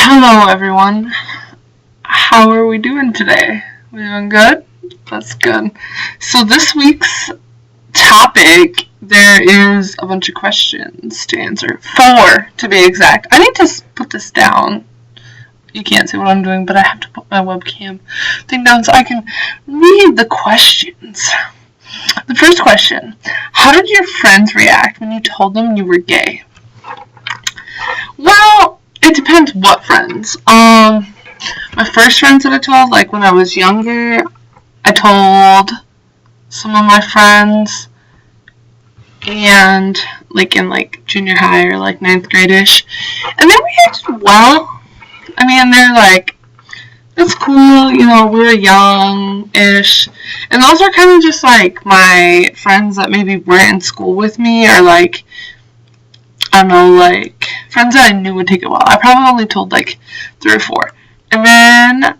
Hello, everyone. How are we doing today? We doing good? That's good. So this week's topic, there is a bunch of questions to answer. 4, to be exact. I need to put this down. You can't see what I'm doing, but I have to put my webcam thing down so I can read the questions. The first question: how did your friends react when you told them you were gay? Well, it depends what friends. My first friends that I told, like when I was younger, I told some of my friends, and like in like junior high or like 9th grade-ish, and they reacted well. I mean, they're like, it's cool, you know, we're young-ish, and those are kind of just like my friends that maybe weren't in school with me, or like, I don't know, like friends that I knew would take it well. I probably only told like 3 or 4. And then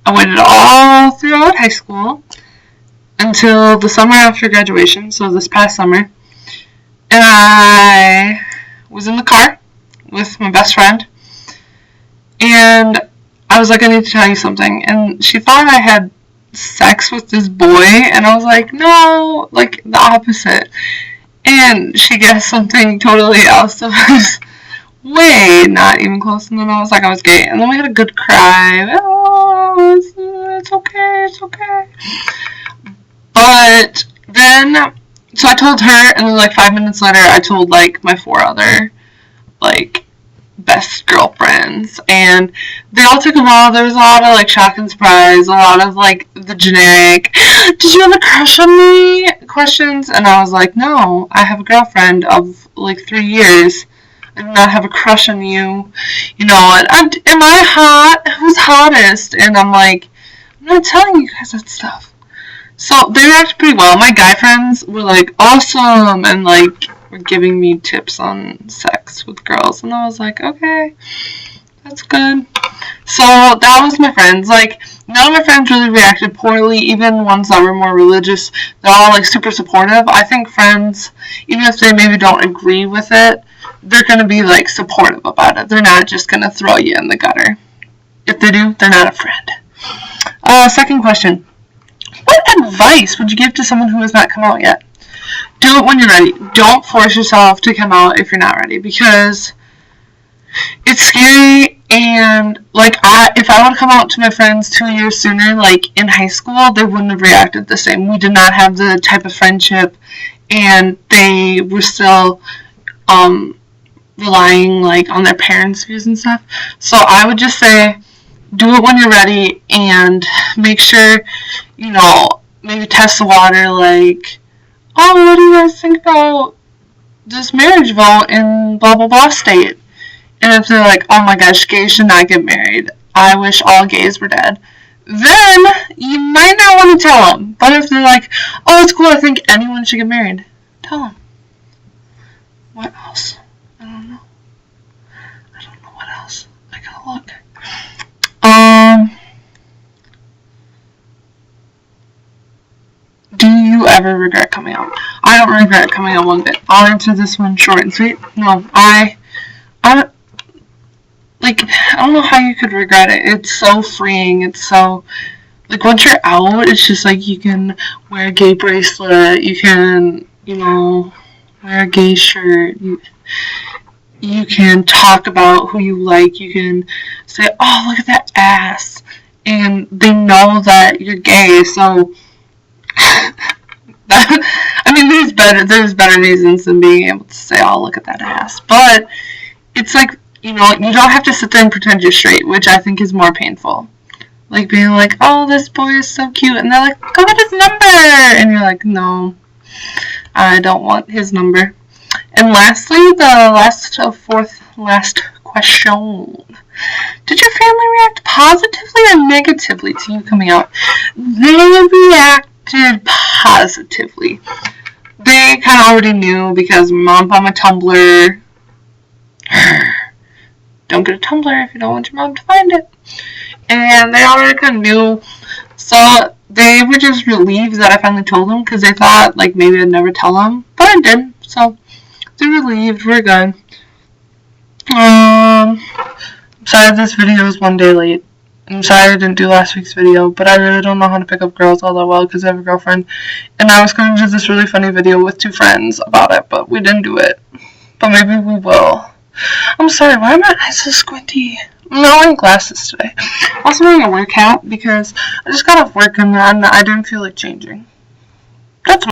I waited all throughout high school until the summer after graduation, so this past summer. And I was in the car with my best friend, and I was like, I need to tell you something. And she thought I had sex with this boy, and I was like, no, like the opposite. And she guessed something totally else. So I was way not even close. And then I was like, I was gay. And then we had a good cry. Oh, it's okay, it's okay. But then, so I told her, and then like 5 minutes later, I told like my 4 other, like, best girlfriends, and they all took a while. There was a lot of like shock and surprise, a lot of like the generic, did you have a crush on me questions, and I was like, no, I have a girlfriend of like 3 years. I do not have a crush on you, you know, and am I hot? Who's hottest? And I'm like, I'm not telling you guys that stuff. So they reacted pretty well. My guy friends were like, awesome, and like were giving me tips on sex with girls, and I was like, okay, that's good. So that was my friends. Like, none of my friends really reacted poorly, even ones that were more religious. They're all like super supportive. I think friends, even if they maybe don't agree with it, they're gonna be like supportive about it. They're not just gonna throw you in the gutter. If they do, they're not a friend. Second question: what advice would you give to someone who has not come out yet? Do it when you're ready. Don't force yourself to come out if you're not ready, because it's scary. And like, if I would have come out to my friends 2 years sooner, like in high school, they wouldn't have reacted the same. We did not have the type of friendship, and they were still relying like on their parents' views and stuff. So I would just say, do it when you're ready, and make sure, you know, maybe test the water, like, oh, what do you guys think about this marriage vote in blah blah blah state? And if they're like, oh my gosh, gays should not get married, I wish all gays were dead, then you might not want to tell them. But if they're like, oh, it's cool, I think anyone should get married, tell them. What else? I don't know what else. I gotta look. Do you ever regret coming out? I don't regret coming out one bit. I'll answer this one short and sweet. No, I don't know how you could regret it. It's so freeing. It's so, like, once you're out, it's just like you can wear a gay bracelet. You can, you know, wear a gay shirt. You can talk about who you like. You can say, oh, look at that ass. And they know that you're gay, so I mean, there's better reasons than being able to say, oh, look at that ass. But it's like, you know, you don't have to sit there and pretend you're straight, which I think is more painful. Like being like, oh, this boy is so cute, and they're like, go get his number, and you're like, no, I don't want his number. And lastly, the fourth question: did your family react positively or negatively to you coming out? They reacted positively. They kind of already knew, because mom bought my Tumblr. Don't get a Tumblr if you don't want your mom to find it. And they already kind of knew. So they were just relieved that I finally told them, because they thought like maybe I'd never tell them. But I did. So they're relieved. We're good. I'm Sorry this video is one day late. I'm sorry I didn't do last week's video, but I really don't know how to pick up girls all that well because I have a girlfriend. And I was going to do this really funny video with 2 friends about it, but we didn't do it. But maybe we will. I'm sorry, why are my eyes so squinty? I'm not wearing glasses today. I'm also wearing a work hat because I just got off work and I didn't feel like changing. That's